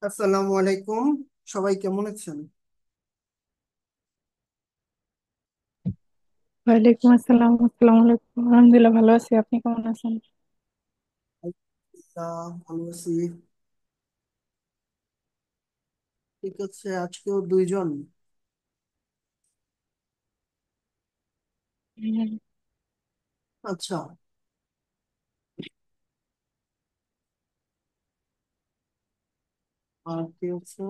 আসসালামু আলাইকুম। সবাই কেমন আছেন? ওয়ালাইকুম আসসালাম। আসসালামু আলাইকুম। আলহামদুলিল্লাহ, ভালো আছি। আপনি কেমন আছেন? ভালো আছি। ঠিক আছে, আজকেও দুইজন। হুম। আচ্ছা। আর কি হচ্ছে?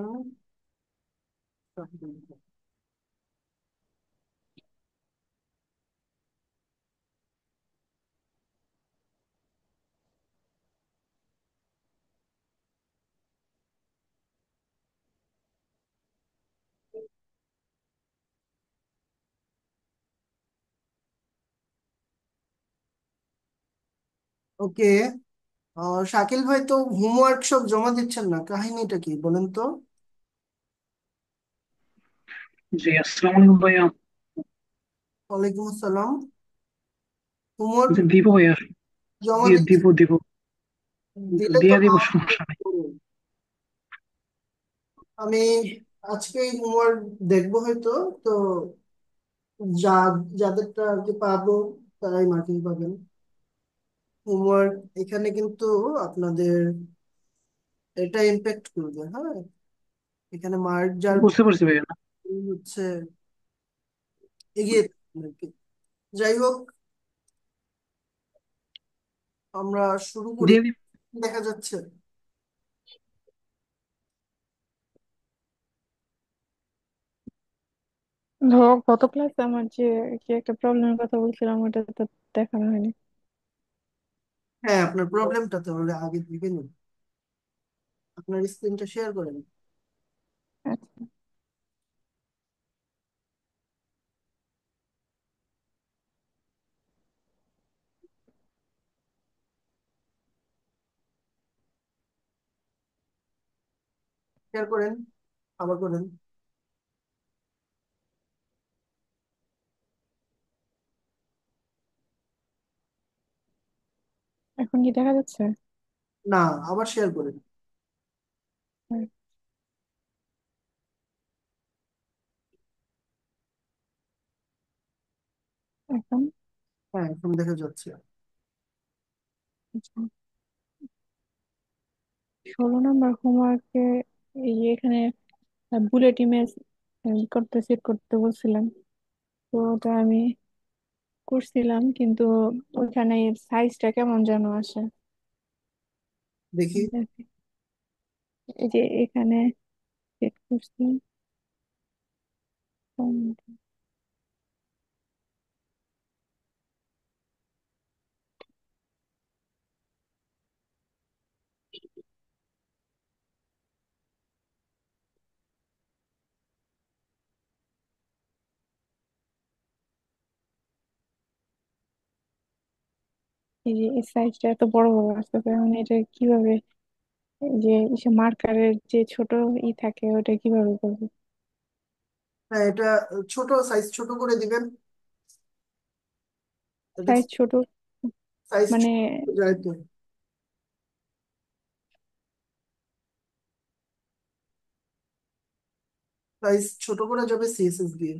ওকে। শাকিল ভাই তো হোমওয়ার্ক সব জমা দিচ্ছেন না, কাহিনীটা কি বলেন তো? জি, আসসালামু আলাইকুম ভাইয়া। ওয়ালাইকুম আসসালাম। হোমওয়ার্ক জি, দিব ভাইয়া। জমা দিয়ে দিচ্ছেন? দিব দিব। দিলে তো দিয়ে দিব, আমাকে সমস্যা নেই। বলুন। আমি আজকেই হোমওয়ার্ক দেখবো হয়তো। তো যা যাদেরটা আর কি পাবো তারাই মার্কিং পাবেন। হোমওয়ার্ক এখানে কিন্তু আপনাদের এটা ইম্প্যাক্ট করবে, হ্যাঁ। এখানে মার্ক যার বুঝতে পারছি ভাইয়া। হচ্ছে এগিয়ে থাকবে আর কি। যাই হোক, আমরা শুরু করি। দিয়ে দিব। দেখা যাচ্ছে। ধরো, গত ক্লাসে আমার যে কি একটা প্রবলেমের কথা বলছিলাম, ওটা তো দেখানো হয়নি। হ্যাঁ, আপনার প্রবলেমটা তাহলে আগে থেকে নিন। আপনার স্ক্রিনটা শেয়ার করেন। আচ্ছা, শেয়ার করেন, আবার করেন। এখন কি দেখা যাচ্ছে? না, আবার শেয়ার করেন। হুম, এখন হ্যাঁ, এখন দেখা যাচ্ছে। আচ্ছা, 16 নম্বর হোমওয়ার্কে এই যে এখানে বুলেট ইমেজ করতে সেট করতে বলছিলাম। তো ওটা আমি করছিলাম, কিন্তু ওইখানে সাইজটা কেমন যেন আসে। দেখি। এই যে এখানে সেট করছি। এই যে এই সাইজটা এত বড় বড় আসতেছে, মানে এটা কিভাবে, এই যে মার্কারের যে ছোট থাকে ওটা কিভাবে করবো? হ্যাঁ, এটা ছোট সাইজ ছোট করে দিবেন। এটা সাইজ ছোট সাইজ মানে? ছোট যায় তো। সাইজ ছোট করা যাবে সিএসএস দিয়ে।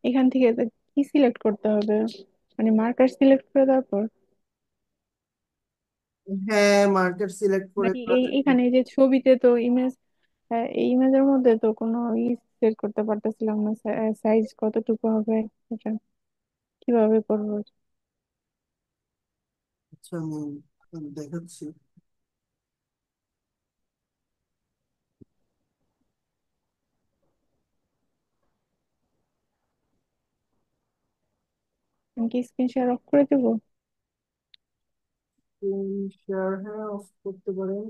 এখান থেকে তো কি সিলেক্ট করতে হবে? মানে মার্কার সিলেক্ট করে তারপর, হ্যাঁ, মার্কেট সিলেক্ট করে নাকি এই তারপরে এখানে এই যে ছবিতে তো ইমেজ, এই ইমেজের মধ্যে তো কোনো সেট করতে পারতেছিলাম না, সাইজ কতটুকু হবে এটা কিভাবে করবো? আচ্ছা, আমি দেখাচ্ছি। আমি কি স্ক্রিন শেয়ার অফ করে দেবো? শেয়ার, হ্যাঁ, অফ করতে পারেন।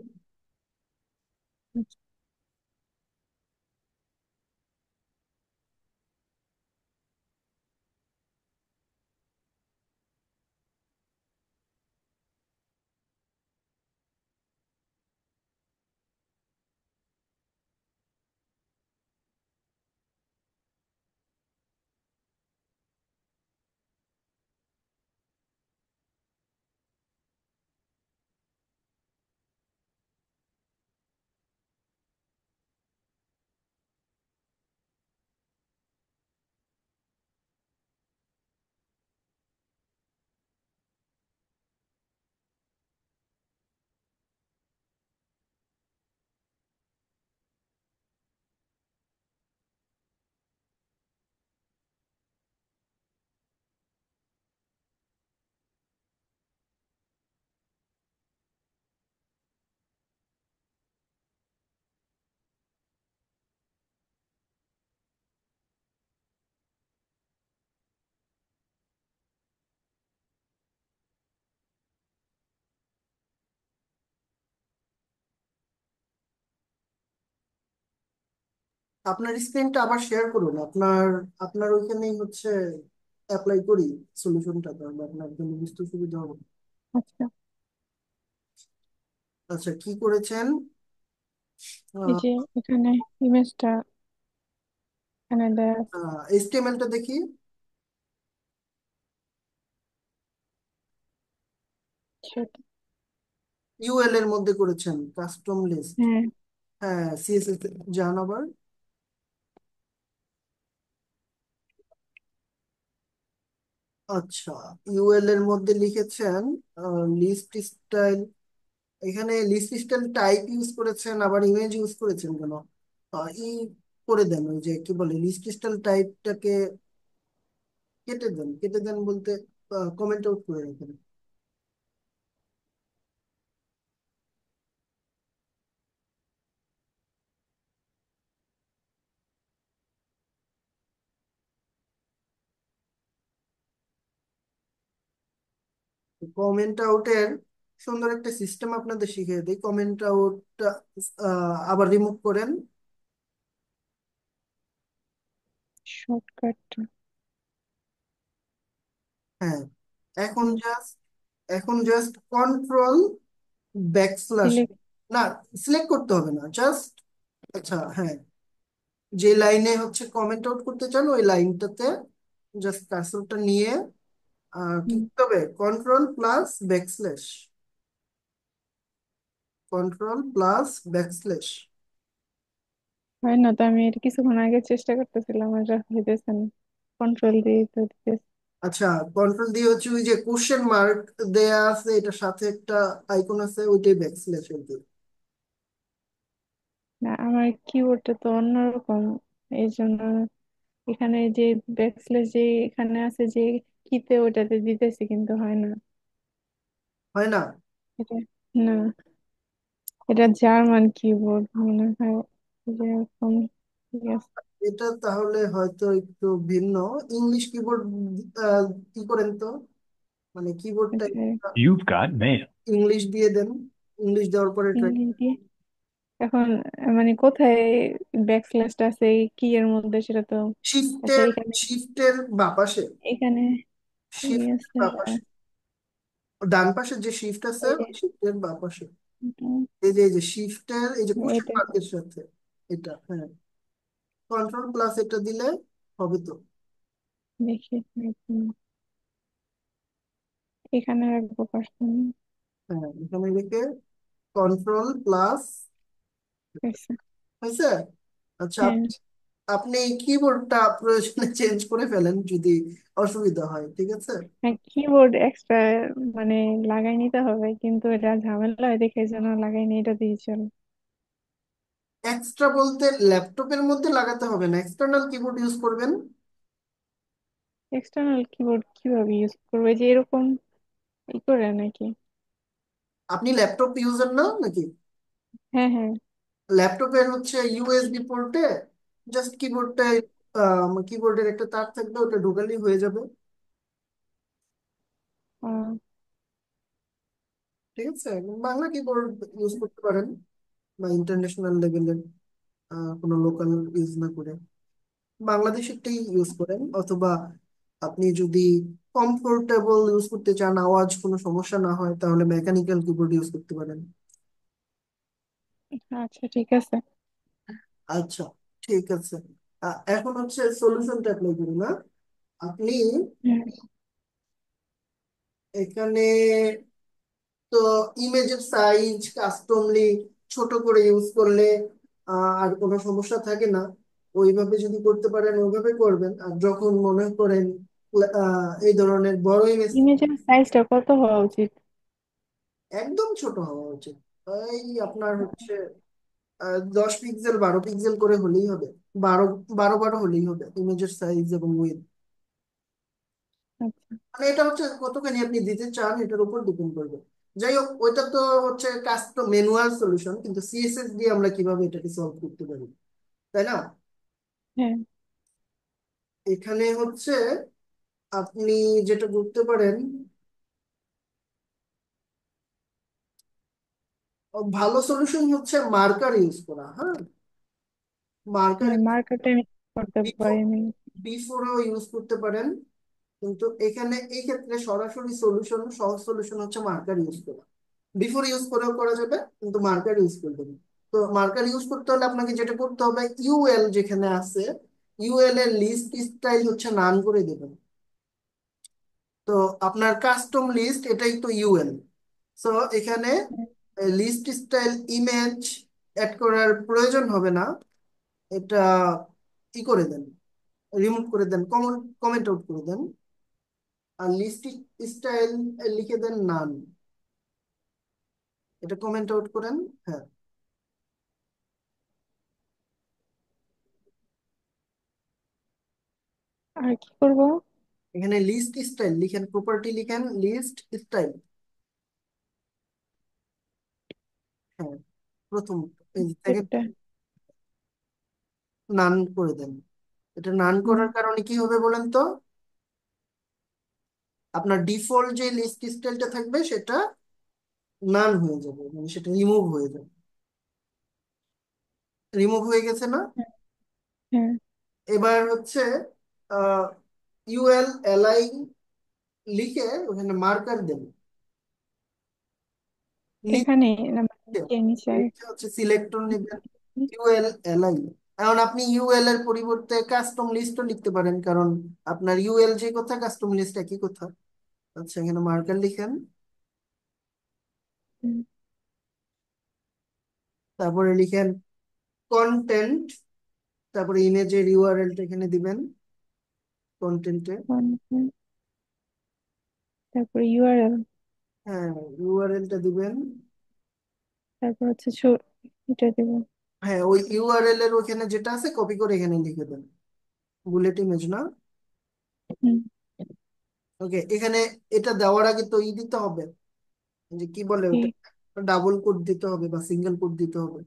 আপনার স্ক্রিনটা আবার শেয়ার করুন। আপনার আপনার ওইখানেই হচ্ছে অ্যাপ্লাই করি সলিউশনটা, তাহলে আপনার জন্য বুঝতে সুবিধা হবে। আচ্ছা, আচ্ছা, কি করেছেন? এই যে এখানে ইমেজটা এখানে দেয়া আছে। এইচটিএমএলটা দেখি। সেটা, ইউএল এর মধ্যে করেছেন কাস্টম লিস্ট। হ্যাঁ। হ্যাঁ, সিএসএস যান আবার। আচ্ছা, ইউএল এর মধ্যে লিখেছেন লিস্ট স্টাইল। এখানে লিস্ট স্টাইল টাইপ ইউজ করেছেন, আবার ইমেজ ইউজ করেছেন কেন? ই করে দেন, ওই যে কি বলে, লিস্ট স্টাইল টাইপটাকে কেটে দেন। কেটে দেন বলতে কমেন্ট আউট করে রাখেন। কমেন্ট আউটের সুন্দর একটা সিস্টেম আপনাদের শিখিয়ে দিই। কমেন্ট আউটটা আবার রিমুভ করেন। শর্টকাট হ্যাঁ, এখন জাস্ট এখন জাস্ট কন্ট্রোল ব্যাকস্ল্যাশ, সিলেক্ট। না, সিলেক্ট করতে হবে না, জাস্ট, আচ্ছা হ্যাঁ, যে লাইনে হচ্ছে কমেন্ট আউট করতে চান ওই লাইনটাতে জাস্ট কার্সরটা নিয়ে কি করতে হবে? Control plus backslash, control plus backslash. হয় না তো, আমি এটা কিছুক্ষণ আগে চেষ্টা করতেছিলাম আর হইতেছে না। কন্ট্রোল দিয়ে তো দিতেছি। আচ্ছা, কন্ট্রোল দিয়ে হচ্ছে ওই যে কোশ্চেন মার্ক দেয়া আছে, এটার সাথে একটা আইকন আছে, ওইটাই ব্যাকস্ল্যাশ আর কি। না, আমার কিবোর্ডটা তো অন্যরকম, এই জন্য এখানে যে ব্যাকস্ল্যাশ যে এখানে আছে যে কিতে, ওটাতে দিতেছি কিন্তু হয় না হয় না? এটা। না, এটা জার্মান কিবোর্ড মনে হয়, যেরকম। ঠিক আছে। এটা তাহলে হয়তো একটু ভিন্ন। ইংলিশ কিবোর্ড কি করেন তো, মানে কিবোর্ডটা এটাই। You've got mail. ইংলিশ দিয়ে দেন। ইংলিশ দেওয়ার পরে ট্রাই। ইংলিশ দিয়ে এখন মানে কোথায় ব্যাকস্ল্যাশটা আছে এই কি এর মধ্যে, সেটা তো। আচ্ছা, শিফটের এখানে শিফটের বাপাশে, এখানে এই শিফটের আছে। বাপাশে, ডান পাশে যে শিফট আছে এই যে শিফটের বাপাশে। উম, এই যে শিফটের এই যে কোশ্চেন এটা মার্কের সাথে, এটা হ্যাঁ, কন্ট্রোল প্লাস এটা দিলে হবে তো। দেখি। এখানে রাখবো পার্সন। হ্যাঁ, এখানে রেখে কন্ট্রোল প্লাস হয়েছে। আচ্ছা, হ্যাঁ, আপনি কিবোর্ডটা প্রয়োজনে চেঞ্জ করে ফেলেন যদি অসুবিধা হয়, ঠিক আছে? হ্যাঁ, কিবোর্ড এক্সট্রা মানে লাগাই নিতে হবে, কিন্তু এটা ঝামেলা হয় দেখে এই জন্য লাগাই নি, এটা দিয়ে চল। এক্সট্রা বলতে ল্যাপটপের মধ্যে লাগাতে হবে না, এক্সটার্নাল কিবোর্ড ইউজ করবেন। এক্সটার্নাল কিবোর্ড কিভাবে ইউজ করবো, এই যে এরকম ই করে নাকি? আপনি ল্যাপটপ ইউজার না নাকি? হ্যাঁ, হ্যাঁ। ল্যাপটপের হচ্ছে ইউএসবি পোর্টে জাস্ট কিবোর্ডটায় কিবোর্ডের একটা তার থাকবে, ওটা ঢোকালেই হয়ে যাবে। আহ, ঠিক আছে, বাংলা কিবোর্ড ইউজ করতে পারেন, বা ইন্টারন্যাশনাল লেভেলের কোনো লোকাল ইউজ না করে বাংলাদেশেরটাই ইউজ করেন। অথবা আপনি যদি কমফোর্টেবল ইউজ করতে চান, আওয়াজ কোনো সমস্যা না হয়, তাহলে মেকানিক্যাল কিবোর্ড ইউজ করতে পারেন। আচ্ছা, ঠিক আছে। আচ্ছা, ঠিক আছে। এখন হচ্ছে সলিউশনটা অ্যাপ্লাই করি না। আপনি হ্যাঁ, এখানে তো ইমেজের সাইজ কাস্টমলি ছোট করে ইউজ করলে আর কোনো সমস্যা থাকে না। ওইভাবে যদি করতে পারেন ওইভাবে করবেন। আর যখন মনে করেন এই ধরনের বড় ইমেজ, ইমেজের সাইজটা কত হওয়া উচিত? একদম ছোট হওয়া উচিত। এই আপনার হচ্ছে 10 পিক্সেল 12 পিক্সেল করে হলেই হবে। বারো বারো বারো হলেই হবে ইমেজের সাইজ এবং উইথ। আচ্ছা, মানে এটা হচ্ছে কতখানি আপনি দিতে চান এটার উপর ডিপেন্ড করবে। যাই হোক, ওইটা তো হচ্ছে কাস্টম ম্যানুয়াল সলিউশন, কিন্তু সিএসএস দিয়ে আমরা কিভাবে এটাকে সলভ করতে পারি, তাই না? হ্যাঁ। এখানে হচ্ছে আপনি যেটা করতে পারেন, ভালো সলিউশন হচ্ছে মার্কার ইউজ করা। হ্যাঁ, মার্কার হ্যাঁ, মার্কারটা আমি করতে পারি আমি। বিফোরেও ইউজ করতে পারেন, কিন্তু এখানে এই ক্ষেত্রে সরাসরি সলিউশন, সহজ সলিউশন হচ্ছে মার্কার ইউজ করা। বিফোর ইউজ করেও করা যাবে, কিন্তু মার্কার ইউজ করতে হবে। তো মার্কার ইউজ করতে হলে আপনাকে যেটা করতে হবে, ইউএল যেখানে আছে, ইউএল এর লিস্ট স্টাইল হচ্ছে নান করে দেবেন। তো আপনার কাস্টম লিস্ট এটাই তো ইউএল। সো এখানে লিস্ট স্টাইল ইমেজ অ্যাড করার প্রয়োজন হবে না, এটা ই করে দেন, রিমুভ করে দেন, কমেন্ট আউট করে দেন। আর লিস্ট স্টাইল লিখে দেন নান, এটা কমেন্ট আউট করেন। হ্যাঁ, আর কি করব? এখানে লিস্ট স্টাইল লিখেন, প্রপার্টি লিখেন লিস্ট স্টাইল। হ্যাঁ, প্রথম সেকেন্ড এটা। নান করে দেন। এটা নান হুম। করার কারণে কি হবে বলেন তো, আপনার ডিফল্ট যে লিস্ট স্টাইলটা থাকবে সেটা নান হয়ে যাবে, মানে সেটা রিমুভ হয়ে যাবে। রিমুভ হয়ে গেছে না? হ্যাঁ, এবার হচ্ছে ইউএল এলআই লিখে ওখানে মার্কার দেন। এখানে না, নিচে নিচে নিচে হচ্ছে সিলেক্টর নেবেন, ইউএল এলআই। এখন আপনি ইউএল এর পরিবর্তে কাস্টম লিস্টও লিখতে পারেন, কারণ আপনার ইউএল যে কথা, কাস্টম লিস্ট একই কথা। আচ্ছা, এখানে মার্কার লিখেন, হুম, তারপরে লিখেন কন্টেন্ট, তারপরে ইমেজের ইউআরএলটা এখানে দিবেন কন্টেন্টে। হুম, তারপর ইউআরএল, হ্যাঁ, ইউআরএলটা দিবেন। তারপর হচ্ছে এটা দেব। হ্যাঁ, ওই ইউআরএল এর ওখানে যেটা আছে কপি করে এখানে লিখে দেন, বুলেট ইমেজ না? হুম, ওকে, এখানে এটা দেওয়ার আগে তো দিতে হবে, যে কি বলে ওটা, ঠিক। ডাবল কোট দিতে হবে বা সিঙ্গেল কোট দিতে হবে।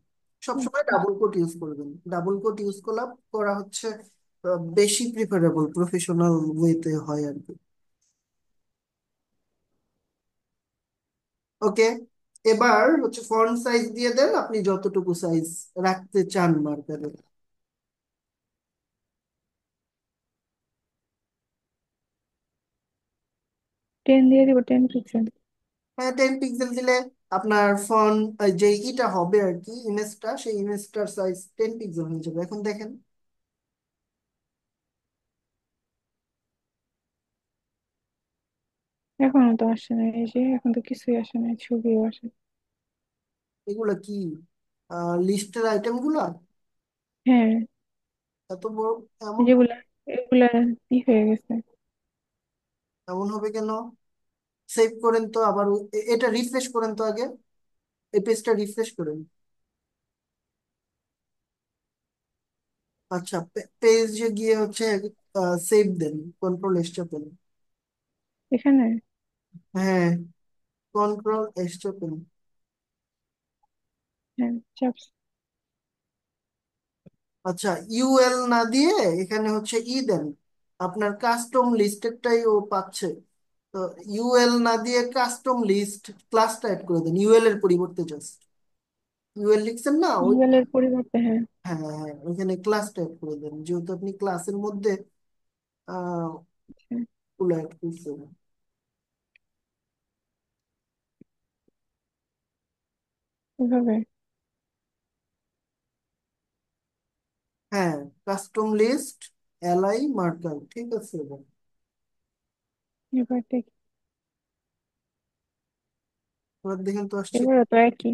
সবসময় আচ্ছা, ডাবল কোট ইউজ করবেন, ডাবল কোট ইউজ করা করা হচ্ছে বেশি প্রিফারেবল, প্রফেশনাল ওয়েতে হয় আর কি। ওকে, এবার হচ্ছে ফন্ট সাইজ দিয়ে দেন, আপনি যতটুকু সাইজ রাখতে চান মার্কারে। 10 দিয়ে দিব, 10 পিক্সেল। হ্যাঁ, 10 পিক্সেল দিলে আপনার ফন্ট যে ইটা হবে আর কি, ইমেজটা, সেই ইমেজটার সাইজ 10 পিক্সেল হয়ে যাবে। এখন দেখেন, এখনো তো আসে না, এই যে এখন তো কিছুই আসে না, ছবিও আসে না। এগুলা কি লিস্টের আইটেম গুলা হ্যাঁ, এত বড়, এমন যেগুলা এগুলা ই হয়ে গেছে। এমন হবে কেন? সেভ করেন তো আবার, এটা রিফ্রেশ করেন তো আগে, এই পেজটা রিফ্রেশ করেন। আচ্ছা, পেজে গিয়ে হচ্ছে সেভ দেন, কন্ট্রোল এস চাপেন। এখানে হ্যাঁ, কন্ট্রোল এস চাপেন। হ্যাঁ, চাপ। আচ্ছা, ইউএল না দিয়ে এখানে হচ্ছে দেন, আপনার কাস্টম লিস্টেডটাই ও পাচ্ছে। তো ইউএল না দিয়ে কাস্টম লিস্ট ক্লাসটা অ্যাড করে দেন, ইউএল এর পরিবর্তে জাস্ট ইউএল লিখছেন না ওই। ইউএল এর পরিবর্তে, হ্যাঁ। হ্যাঁ হ্যাঁ হ্যাঁ, ওইখানে ক্লাসটা অ্যাড করে দেন, যেহেতু আপনি ক্লাসের মধ্যে আহ আচ্ছা, ওগুলো অ্যাড করছেন। এভাবে। হ্যাঁ, কাস্টম লিস্ট এলআই মার্কার, ঠিক আছে। এবার এবার দেখি। এবার দেখেন তো আসছে কি? এবারও তো একই।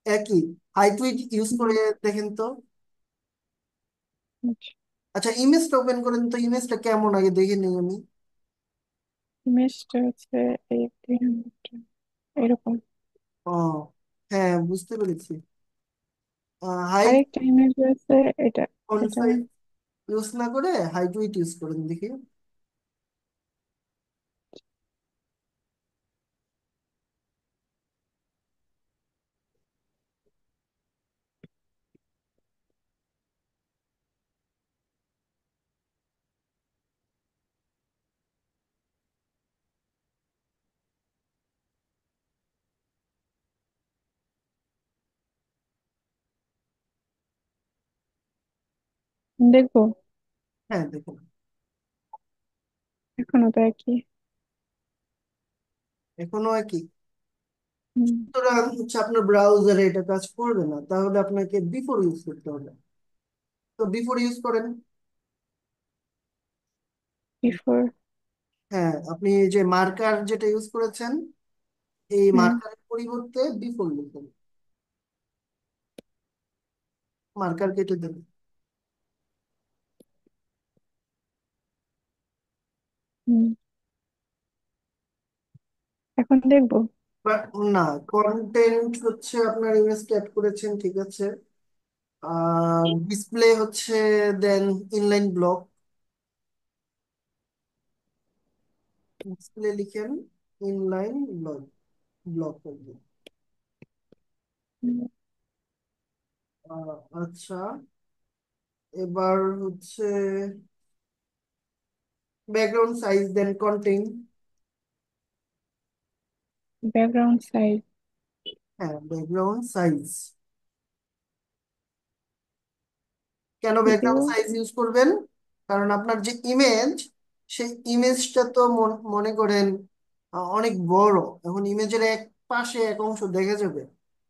একই। হাইট ইউজ হুম, করে দেখেন তো। আচ্ছা। আচ্ছা, ইমেজটা ওপেন করেন তো, ইমেজটা কেমন আগে দেখে নিই আমি। ইমেজটা হচ্ছে এই 300 এরকম। ও, হ্যাঁ, বুঝতে পেরেছি। হাইট আরেকটা ইমেজ আছে, এটা ফন্ট এটা সাইজ ইউজ না করে হাইট ইউজ করেন দেখি। দেখবো। হ্যাঁ দেখুন। এখনো তো একই। এখনো একই। হুম। সুতরাং হচ্ছে আপনার ব্রাউজারে এটা কাজ করবে না, তাহলে আপনাকে বিফোর ইউজ করতে হবে। তো বিফোর ইউজ করেন। বিফোর। হ্যাঁ, আপনি এই যে মার্কার যেটা ইউজ করেছেন, এই হুম। মার্কারের পরিবর্তে বিফোর লিখুন। মার্কার কেটে দেবেন। হুম। এখন দেখবো। বাট না, কন্টেন্ট হচ্ছে আপনার ইমেজ অ্যাড করেছেন, ঠিক আছে। আর ডিসপ্লে হচ্ছে দেন ইনলাইন ব্লক। ডিসপ্লে লিখেন ইনলাইন ব্লক, ব্লক করবেন। হুম। আচ্ছা, এবার হচ্ছে ব্যাকগ্রাউন্ড সাইজ দেন কন্টেন্ট। Background size. হ্যাঁ, ব্যাকগ্রাউন্ড সাইজ। কেন কি দিব? ব্যাকগ্রাউন্ড সাইজ ইউজ করবেন? কারণ আপনার যে ইমেজ, সেই ইমেজটা তো মনে করেন অনেক বড়। এখন ইমেজের এক পাশে এক অংশ দেখা যাবে,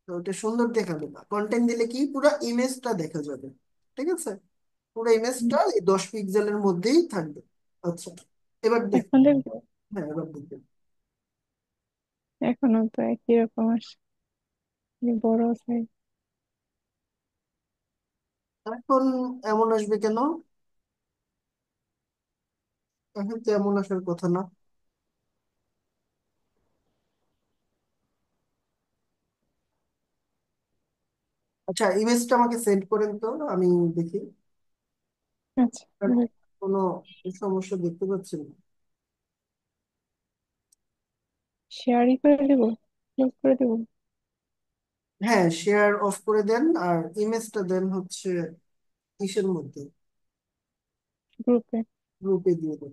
তো ওটা সুন্দর দেখাবে না। কন্টেন্ট দিলে কি পুরো ইমেজটা দেখা যাবে, ঠিক আছে। পুরো হুম। ইমেজটা এই 10 পিক্সেলের মধ্যেই থাকবে। আচ্ছা, এবার দেখ। এখন দেখবো। হ্যাঁ, এবার দেখবেন। এখনো তো একই রকম আসে, বড় সাইজ। এখন এমন আসবে কেন? এখন তো এমন আসার কথা না। আচ্ছা, ইমেজটা আমাকে সেন্ড করেন তো, আমি দেখি। আচ্ছা। আর কোনো সমস্যা দেখতে পাচ্ছি না। শেয়ারই করে দেবো, ক্লোজ করে দেবো। হ্যাঁ, শেয়ার অফ করে দেন, আর ইমেজটা দেন হচ্ছে ইসের মধ্যে, গ্রুপে। গ্রুপে দিয়ে দেন।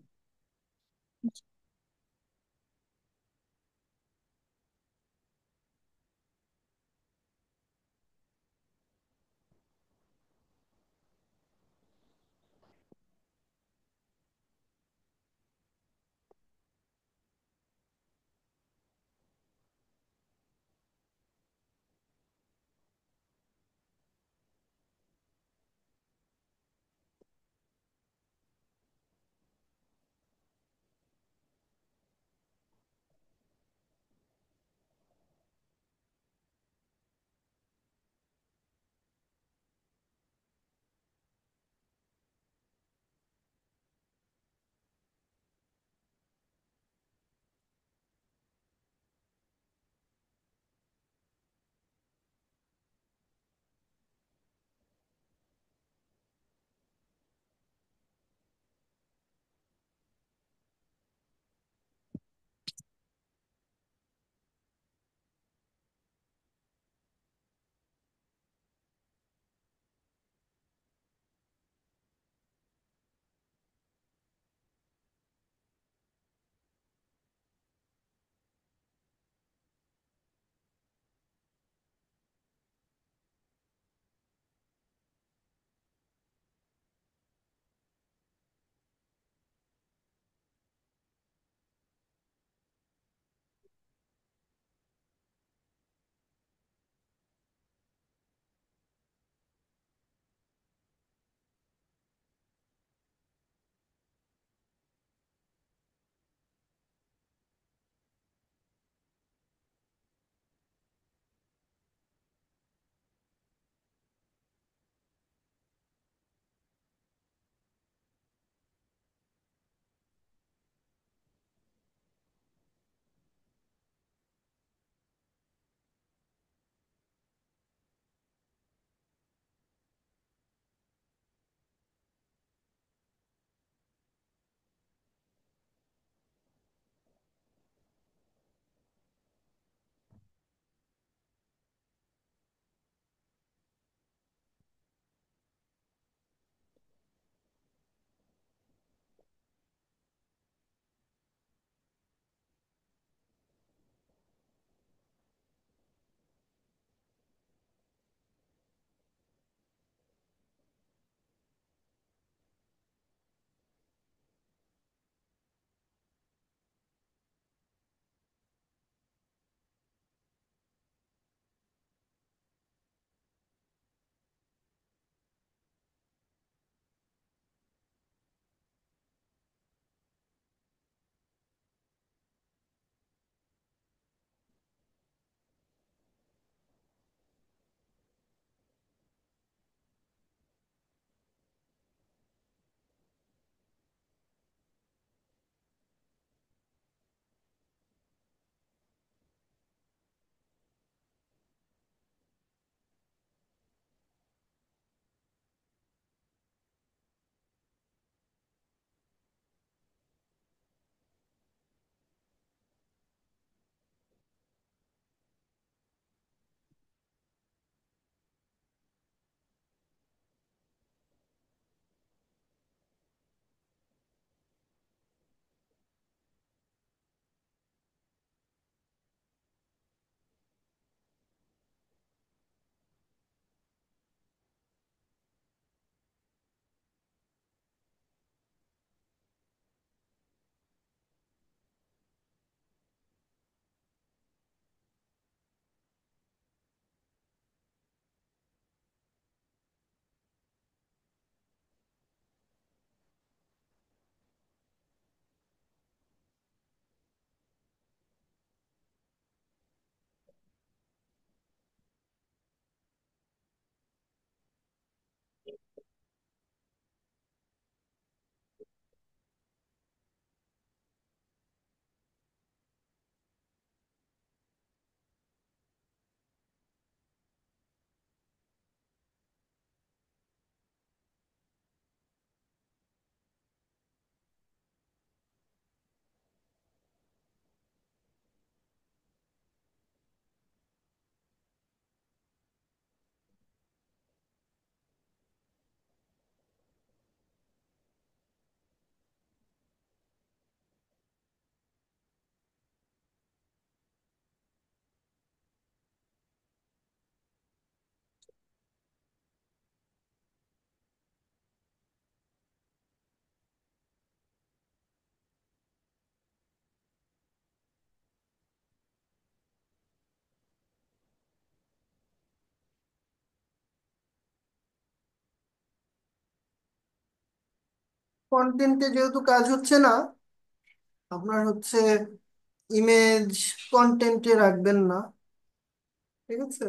কন্টেন্টে যেহেতু কাজ হচ্ছে না, আপনার হচ্ছে ইমেজ কন্টেন্টে রাখবেন না, ঠিক আছে?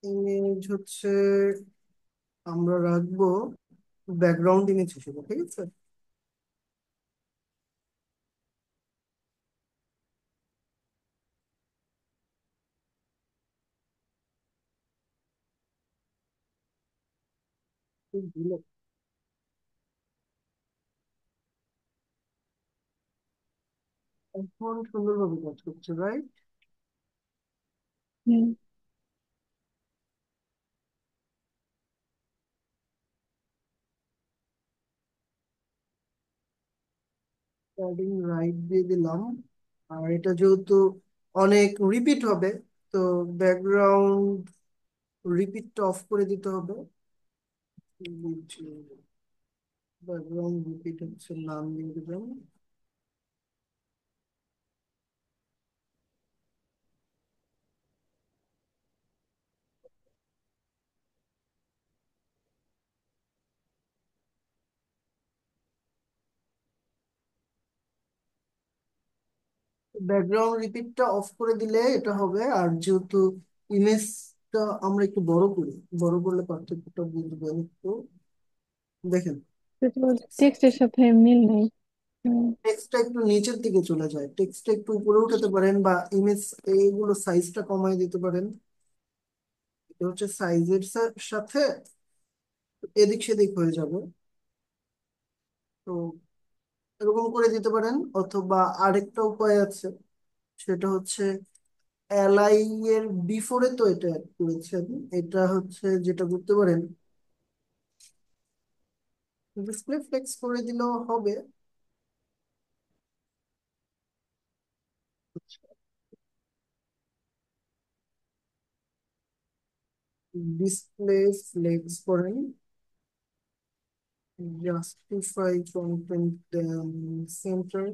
ইমেজ হচ্ছে আমরা রাখবো ব্যাকগ্রাউন্ড ইমেজ হিসেবে, ঠিক আছে? এখন সুন্দরভাবে কাজ করছে, রাইট? হুম। প্যাডিং রাইট দিয়ে দিলাম। আর এটা যেহেতু অনেক রিপিট হবে, তো ব্যাকগ্রাউন্ড রিপিটটা অফ করে দিতে হবে। ব্যাকগ্রাউন্ড রিপিট হচ্ছে নাম দিয়ে দিলাম। ব্যাকগ্রাউন্ড রিপিটটা অফ করে দিলে এটা হবে। আর যেহেতু ইমেজটা আমরা একটু বড় করি, বড় করলে পার্থক্যটা বুঝবেন একটু। দেখেন, টেক্সটের সাথে মিল নেই। হুম। টেক্সটটা একটু নিচের দিকে চলে যায়, টেক্সটটা একটু উপরে উঠাতে পারেন, বা ইমেজ এইগুলো সাইজটা কমায় দিতে পারেন। এটা হচ্ছে সাইজের সাথে এদিক সেদিক হয়ে যাবে। তো এরকম করে দিতে পারেন, অথবা আরেকটা উপায় আছে, সেটা হচ্ছে এলআই এর বিফোরে তো এটা অ্যাড করেছেন। এটা হচ্ছে যেটা করতে পারেন, ডিসপ্লে ফ্লেক্স করে দিলেও হবে। ডিসপ্লে ফ্লেক্স করেন, জাস্টিফাই কন্টেন্ট সেন্টার।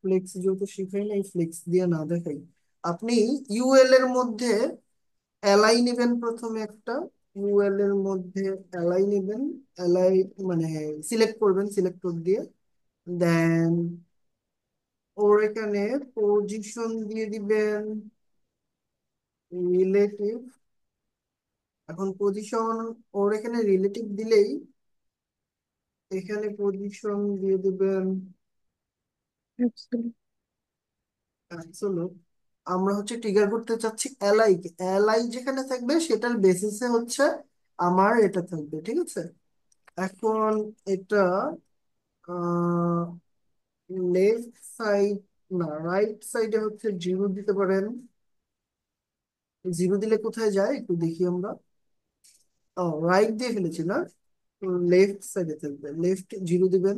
ফ্লেক্স যেহেতু শিখাই নাই, ফ্লেক্স দিয়ে না দেখাই। আপনি ইউএল এর মধ্যে এলআই নেবেন প্রথমে একটা, ইউএল এর মধ্যে এলআই নেবেন। এলআই মানে সিলেক্ট করবেন সিলেক্টর দিয়ে, দেন ওর এখানে পজিশন দিয়ে দিবেন রিলেটিভ। এখন পজিশন ওর এখানে রিলেটিভ দিলেই এখানে পজিশন দিয়ে দিবেন Absolutely. অ্যাবসলিউট। আমরা হচ্ছে ট্রিগার করতে চাচ্ছি এলআই কে, এলআই যেখানে থাকবে সেটার বেসিসে হচ্ছে আমার এটা থাকবে, ঠিক আছে? এখন এটা লেফট সাইড না রাইট সাইডে হচ্ছে জিরো দিতে পারেন। জিরো দিলে কোথায় যায় একটু দেখি আমরা। ও, রাইট দিয়ে ফেলেছি না, লেফট সাইডে থাকবে, লেফট জিরো দিবেন।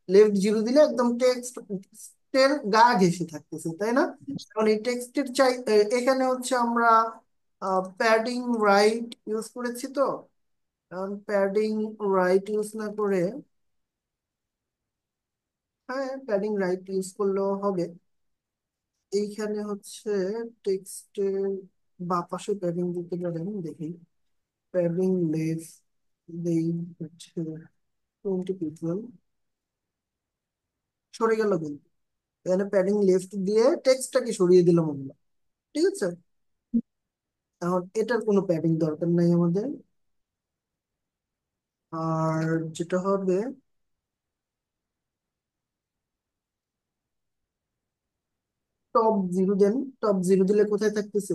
লেফট জিরো দিলে একদম টেক্সটের গা ঘেঁষে থাকতেছে, তাই না? কারণ এই টেক্সটের চাই এখানে হচ্ছে আমরা প্যাডিং রাইট ইউজ করেছি, তো কারণ প্যাডিং রাইট ইউজ না করে, হ্যাঁ প্যাডিং রাইট ইউজ করলেও হবে। এইখানে হচ্ছে টেক্সটের বাঁ পাশে প্যাডিং দিতে পারেন, দেখি। প্যাডিং লেফট দেই হচ্ছে 20 পিক্সেল, সরে গেল কিন্তু। এখানে প্যাডিং লেফট দিয়ে টেক্সটটাকে সরিয়ে দিলাম আমরা, ঠিক আছে? এখন এটার কোনো প্যাডিং দরকার নাই আমাদের। আর যেটা হবে, টপ জিরো দেন। টপ জিরো দিলে কোথায় থাকতেছে?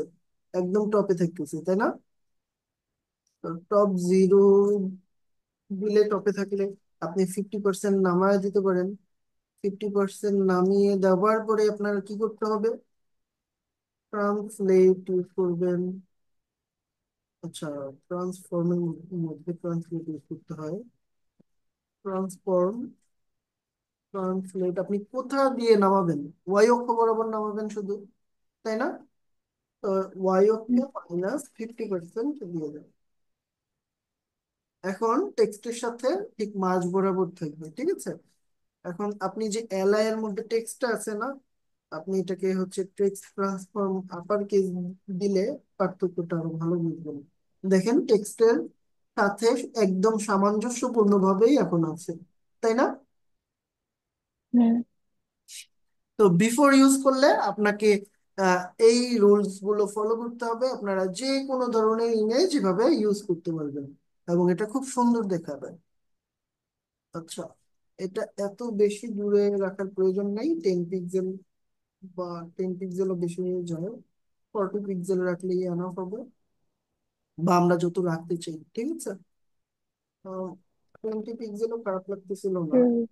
একদম টপে থাকতেছে, তাই না? টপ জিরো দিলে, টপে থাকলে আপনি 50% নামায় দিতে পারেন। 50% নামিয়ে দেওয়ার পরে আপনার কি করতে হবে? ট্রান্সলেট ইউজ করবেন। আচ্ছা, ট্রান্সফর্মের মধ্যে ট্রান্সলেট ইউজ করতে হয়। ট্রান্সফর্ম, ট্রান্সলেট আপনি কোথা দিয়ে নামাবেন? ওয়াই অক্ষ বরাবর নামাবেন শুধু, তাই না? তো ওয়াই অক্ষে -50% দিয়ে দেবেন। এখন টেক্সটের সাথে ঠিক মাঝ বরাবর থাকবে, ঠিক আছে? এখন আপনি যে এলআই এর মধ্যে টেক্সটটা আছে না, আপনি এটাকে হচ্ছে টেক্সট ট্রান্সফর্ম আপার কেস দিলে পার্থক্যটা আরো ভালো বুঝবেন। দেখেন টেক্সটের সাথে একদম সামঞ্জস্যপূর্ণ ভাবেই এখন আছে, তাই না? হ্যাঁ। তো বিফোর ইউজ করলে আপনাকে আহ, এই রুলস গুলো ফলো করতে হবে, আপনারা যে কোনো ধরনের ইমেজ এভাবে ইউজ করতে পারবেন এবং এটা খুব সুন্দর দেখাবে। আচ্ছা, এটা এত বেশি দূরে রাখার প্রয়োজন নেই, 10 পিক্সেল বা 10 পিক্সেলও বেশি হয়ে যায়, 40 পিক্সেল রাখলেই এনাফ হবে, বা আমরা যত রাখতে চাই, ঠিক আছে। 20 পিক্সেলও খারাপ লাগতেছিল না, হুম।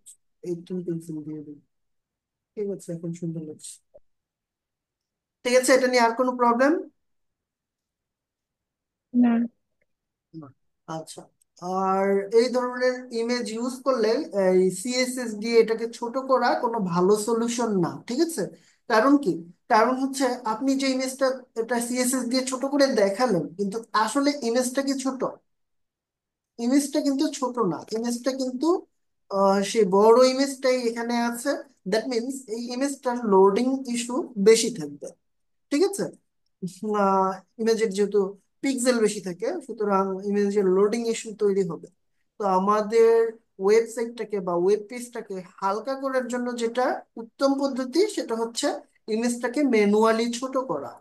18 পিক্সেল দিয়ে দিই। ঠিক আছে, এখন সুন্দর লাগছে। ঠিক আছে, এটা নিয়ে আর কোনো প্রবলেম? না। না। আচ্ছা, আর এই ধরনের ইমেজ ইউজ করলে এই সিএসএস দিয়ে এটাকে ছোট করা কোনো ভালো সলিউশন না, ঠিক আছে। কারণ কি? কারণ হচ্ছে আপনি যে ইমেজটা এটা সিএসএস দিয়ে ছোট করে দেখালেন, কিন্তু আসলে ইমেজটা কি ছোট? ইমেজটা কিন্তু ছোট না, ইমেজটা কিন্তু সেই বড় ইমেজটাই এখানে আছে। দ্যাট মিনস এই ইমেজটার লোডিং ইস্যু বেশি থাকবে, ঠিক আছে। ইমেজের যেহেতু পিক্সেল বেশি থাকে, সুতরাং ইমেজের লোডিং ইস্যু তৈরি হবে। তো আমাদের ওয়েবসাইটটাকে বা ওয়েব পেজটাকে হালকা করার জন্য যেটা উত্তম পদ্ধতি, সেটা হচ্ছে ইমেজটাকে ম্যানুয়ালি ছোট করা।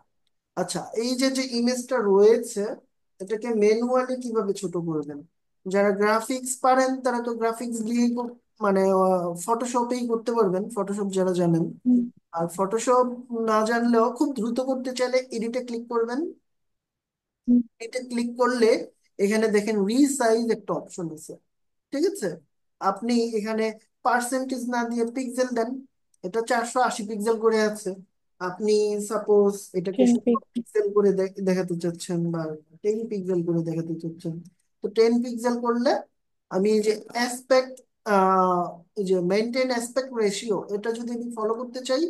আচ্ছা, এই যে যে ইমেজটা রয়েছে, এটাকে ম্যানুয়ালি কিভাবে ছোট করবেন? যারা গ্রাফিক্স পারেন তারা তো গ্রাফিক্স দিয়ে মানে ফটোশপেই করতে পারবেন, ফটোশপ যারা জানেন। হুম। আর ফটোশপ না জানলেও খুব দ্রুত করতে চাইলে এডিটে ক্লিক করবেন। হুম। এটা ক্লিক করলে এখানে দেখেন রিসাইজ একটা অপশন আছে, ঠিক আছে। আপনি এখানে পার্সেন্টেজ না দিয়ে পিক্সেল দেন। এটা 480 পিক্সেল করে আছে। আপনি সাপোজ এটাকে টেন 16 পিক্সেল করে দেখাতে চাচ্ছেন, বা 10 পিক্সেল করে দেখাতে চাচ্ছেন। তো 10 পিক্সেল করলে আমি এই যে অ্যাসপেক্ট, এই যে মেনটেন অ্যাসপেক্ট রেশিও, এটা যদি আমি ফলো করতে চাই,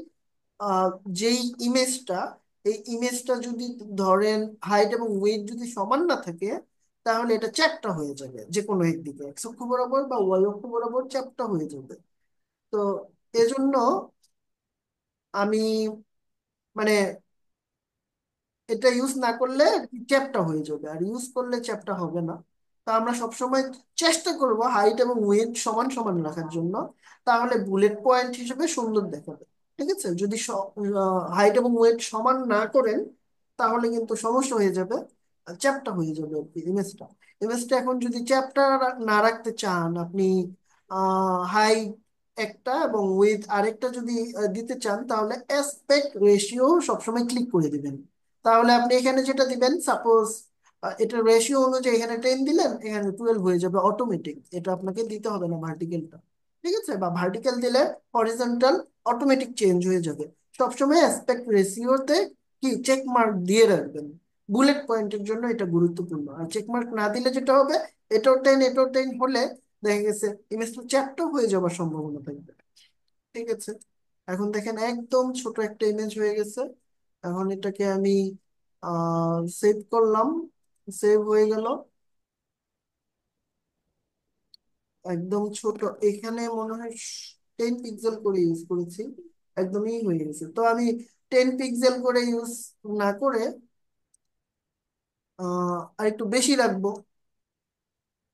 আহ, যেই ইমেজটা, এই ইমেজটা যদি ধরেন হাইট এবং ওয়েট যদি সমান না থাকে, তাহলে এটা চ্যাপ্টা হয়ে যাবে যে কোনো একদিকে, এক্স অক্ষ বরাবর বা ওয়াই অক্ষ বরাবর চ্যাপ্টা হয়ে যাবে। তো এজন্য আমি মানে এটা ইউজ না করলে চ্যাপ্টা হয়ে যাবে, আর ইউজ করলে চ্যাপ্টা হবে না। তো আমরা সবসময় চেষ্টা করব হাইট এবং ওয়েট সমান সমান রাখার জন্য, তাহলে বুলেট পয়েন্ট হিসেবে সুন্দর দেখাবে। ঠিক আছে, যদি হাইট এবং ওয়েট সমান না করেন, তাহলে কিন্তু সমস্যা হয়ে যাবে, চ্যাপ্টা হয়ে যাবে আর কি ইমেজটা। ইমেজটা এখন যদি চ্যাপ্টা না রাখতে চান আপনি, হাইট একটা এবং উইথ আরেকটা যদি দিতে চান, তাহলে অ্যাসপেক্ট রেশিও সবসময় ক্লিক করে দিবেন। তাহলে আপনি এখানে যেটা দিবেন, সাপোজ এটা রেশিও অনুযায়ী এখানে 10 দিলেন, এখানে 12 হয়ে যাবে অটোমেটিক, এটা আপনাকে দিতে হবে না ভার্টিক্যালটা। ঠিক আছে, বা ভার্টিক্যাল দিলে হরিজন্টাল অটোমেটিক চেঞ্জ হয়ে যাবে। সবসময় অ্যাসপেক্ট রেশিওতে কি চেক মার্ক দিয়ে রাখবেন, বুলেট পয়েন্টের জন্য এটা গুরুত্বপূর্ণ। আর চেক মার্ক না দিলে যেটা হবে, এটাও 10 এটাও 10 হলে দেখা গেছে ইমেজটা চ্যাপ্টা হয়ে যাওয়ার সম্ভাবনা থাকবে। ঠিক আছে, এখন দেখেন একদম ছোট একটা ইমেজ হয়ে গেছে। এখন এটাকে আমি সেভ করলাম, সেভ হয়ে গেল। একদম ছোট, এখানে মনে হয় 10 পিক্সেল করে ইউজ করেছি, একদমই হয়ে গেছে। তো আমি 10 পিক্সেল করে ইউজ না করে আর একটু বেশি রাখবো,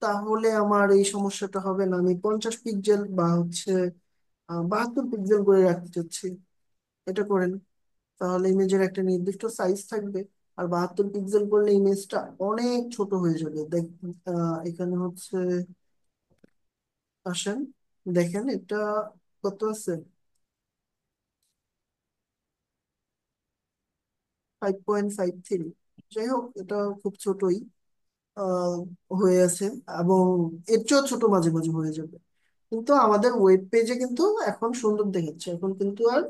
তাহলে আমার এই সমস্যাটা হবে না। আমি 50 পিক্সেল বা হচ্ছে 72 পিক্সেল করে রাখতে চাচ্ছি, এটা করেন। তাহলে ইমেজের একটা নির্দিষ্ট সাইজ থাকবে। আর 72 পিক্সেল করলে ইমেজটা অনেক ছোট হয়ে যাবে। দেখ, এখানে হচ্ছে, আসেন দেখেন এটা কত আছে, 5.53। যাই হোক, এটা খুব ছোটই আহ, হয়ে আছে, এবং এর চেয়েও ছোট মাঝে মাঝে হয়ে যাবে। কিন্তু আমাদের ওয়েব পেজে কিন্তু এখন সুন্দর দেখাচ্ছে, এখন কিন্তু আর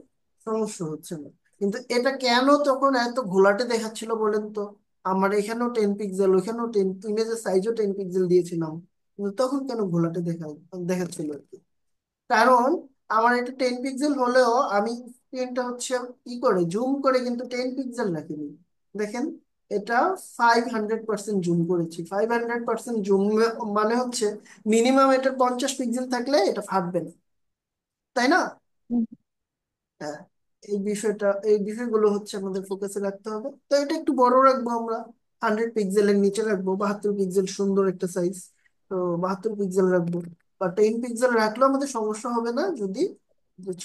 সমস্যা হচ্ছে না। কিন্তু এটা কেন তখন এত ঘোলাটে দেখাচ্ছিল বলেন তো? আমার এখানেও 10 পিক্সেল, ওইখানেও 10, ইমেজের সাইজও 10 পিক্সেল দিয়েছিলাম, কিন্তু তখন কেন ঘোলাটে দেখাচ্ছিল আর কি? কারণ আমার এটা 10 পিক্সেল হলেও আমি স্ক্রিনটা হচ্ছে ই করে জুম করে কিন্তু 10 পিক্সেল রাখিনি। দেখেন, এটা 500% জুম করেছি। 500% জুম মানে হচ্ছে মিনিমাম এটা 50 পিক্সেল থাকলে এটা ফাটবে না, তাই না? পিক্সেল। হ্যাঁ। এই বিষয়গুলো হচ্ছে আমাদের ফোকাসে রাখতে হবে। তো এটা একটু বড় রাখবো আমরা, 100 পিক্সেলের নিচে রাখবো, 72 পিক্সেল সুন্দর একটা সাইজ। তো 72 পিক্সেল রাখবো, বা 10 পিক্সেল রাখলেও আমাদের সমস্যা হবে না যদি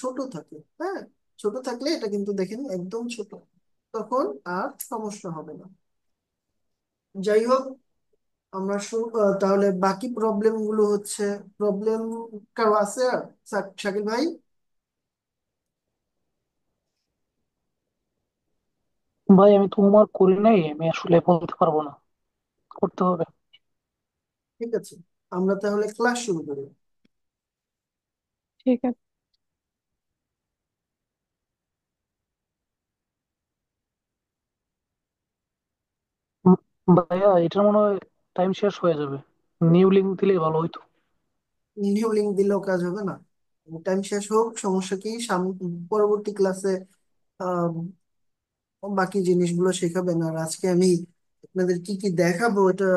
ছোট থাকে। হ্যাঁ, ছোট থাকলে এটা কিন্তু দেখেন একদম ছোট, তখন আর সমস্যা হবে না। যাই হোক, তাহলে বাকি প্রবলেম গুলো হচ্ছে, প্রবলেম কারো আছে আর? শাকিল ভাই? ভাই আমি তো হোমওয়ার্ক করি নাই, আমি আসলে বলতে পারবো না, করতে হবে। ঠিক আছে, আমরা তাহলে ক্লাস শুরু করি। ঠিক আছে। উম, ভাইয়া এটার মনে হয় টাইম শেষ হয়ে যাবে, নিউ লিঙ্ক দিলে ভালো হইতো। নিউ লিঙ্ক দিলেও কাজ হবে না? টাইম শেষ হোক, সমস্যা কি, পরবর্তী ক্লাসে বাকি জিনিসগুলো শেখাবেন। আর আজকে আমি আপনাদের কি কি দেখাবো এটা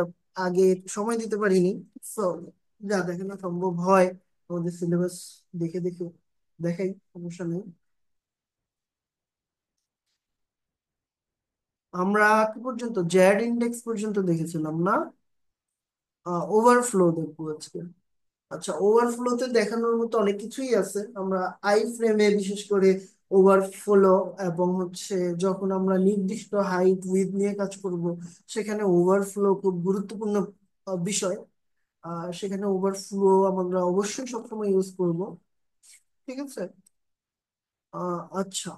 আগে সময় দিতে পারিনি। So, যা দেখানো সম্ভব হয় আমাদের সিলেবাস দেখে দেখে দেখাই, সমস্যা নেই। আমরা কি পর্যন্ত জ্যাড ইন্ডেক্স পর্যন্ত দেখেছিলাম না? ওভারফ্লো দেখবো আজকে। আচ্ছা, ওভারফ্লোতে দেখানোর মতো অনেক কিছুই আছে। আমরা আই ফ্রেমে বিশেষ করে ওভারফ্লো, এবং হচ্ছে যখন আমরা নির্দিষ্ট হাইট উইথ নিয়ে কাজ করব, সেখানে ওভারফ্লো খুব গুরুত্বপূর্ণ বিষয়। সেখানে ওভারফ্লো আমরা অবশ্যই সবসময় ইউজ করব। ঠিক আছে। আচ্ছা,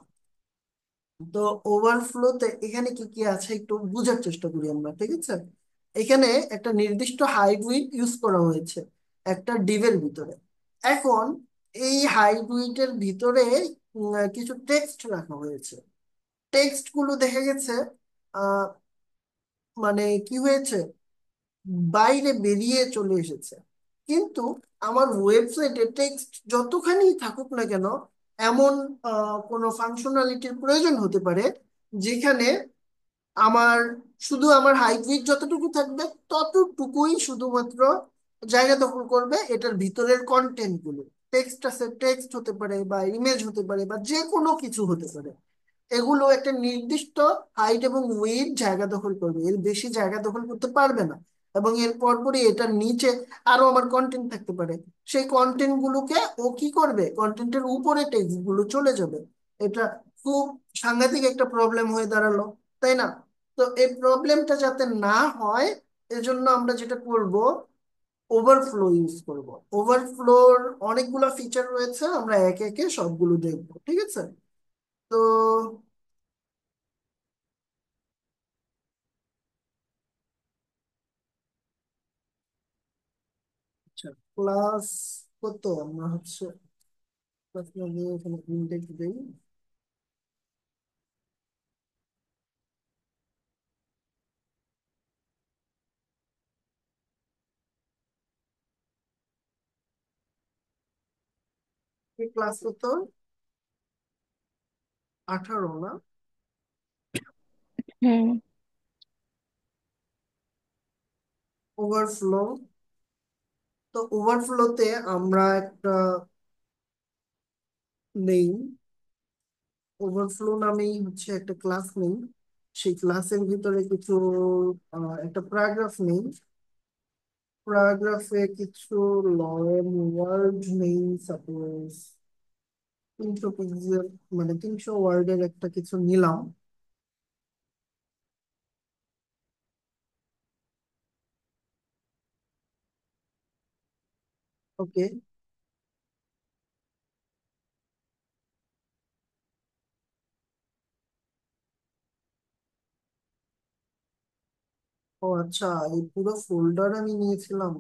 তো ওভারফ্লোতে এখানে কি কি আছে একটু বোঝার চেষ্টা করি আমরা। ঠিক আছে, এখানে একটা নির্দিষ্ট হাইট উইডথ ইউজ করা হয়েছে একটা ডিভের ভিতরে। এখন এই হাইট উইডথের ভিতরে কিছু টেক্সট রাখা হয়েছে। টেক্সট গুলো দেখা গেছে আহ মানে কি হয়েছে, বাইরে বেরিয়ে চলে এসেছে। কিন্তু আমার ওয়েবসাইটে টেক্সট যতখানি থাকুক না কেন, এমন কোনো ফাংশনালিটির প্রয়োজন হতে পারে যেখানে আমার শুধু আমার হাইট উইডথ যতটুকু থাকবে ততটুকুই শুধুমাত্র জায়গা দখল করবে এটার ভিতরের কন্টেন্ট গুলো। টেক্সট আছে, টেক্সট হতে পারে বা ইমেজ হতে পারে বা যে কোনো কিছু হতে পারে। এগুলো একটা নির্দিষ্ট হাইট এবং উইডথ জায়গা দখল করবে, এর বেশি জায়গা দখল করতে পারবে না। এবং এর পরপরই এটার নিচে আরো আমার কন্টেন্ট থাকতে পারে। সেই কন্টেন্ট গুলোকে ও কি করবে, কন্টেন্টের উপরে টেক্সট গুলো চলে যাবে। এটা খুব সাংঘাতিক একটা প্রবলেম হয়ে দাঁড়ালো, তাই না? তো এই প্রবলেমটা যাতে না হয়, এজন্য আমরা যেটা করব, ওভারফ্লো ইউজ করব। ওভারফ্লোর অনেকগুলো ফিচার রয়েছে, আমরা একে একে সবগুলো দেখবো। ঠিক আছে। তো আচ্ছা, ক্লাস কত আমরা হচ্ছে, ক্লাস নিয়ে এখানে ইনটেক দেই। এই ক্লাস কত, 18 না? হ্যাঁ। ওভারফ্লো। তো ওভারফ্লোতে আমরা একটা নেই, ওভারফ্লো নামেই হচ্ছে একটা ক্লাস নেই। সেই ক্লাসের ভিতরে কিছু একটা প্যারাগ্রাফ নেই। প্যারাগ্রাফে কিছু লরেন ওয়ার্ড নেই, সাপোজ 300 পিক্সেল, মানে 300 ওয়ার্ডের একটা কিছু নিলাম। ওকে। ও আচ্ছা, এই পুরো ফোল্ডার আমি নিয়েছিলাম।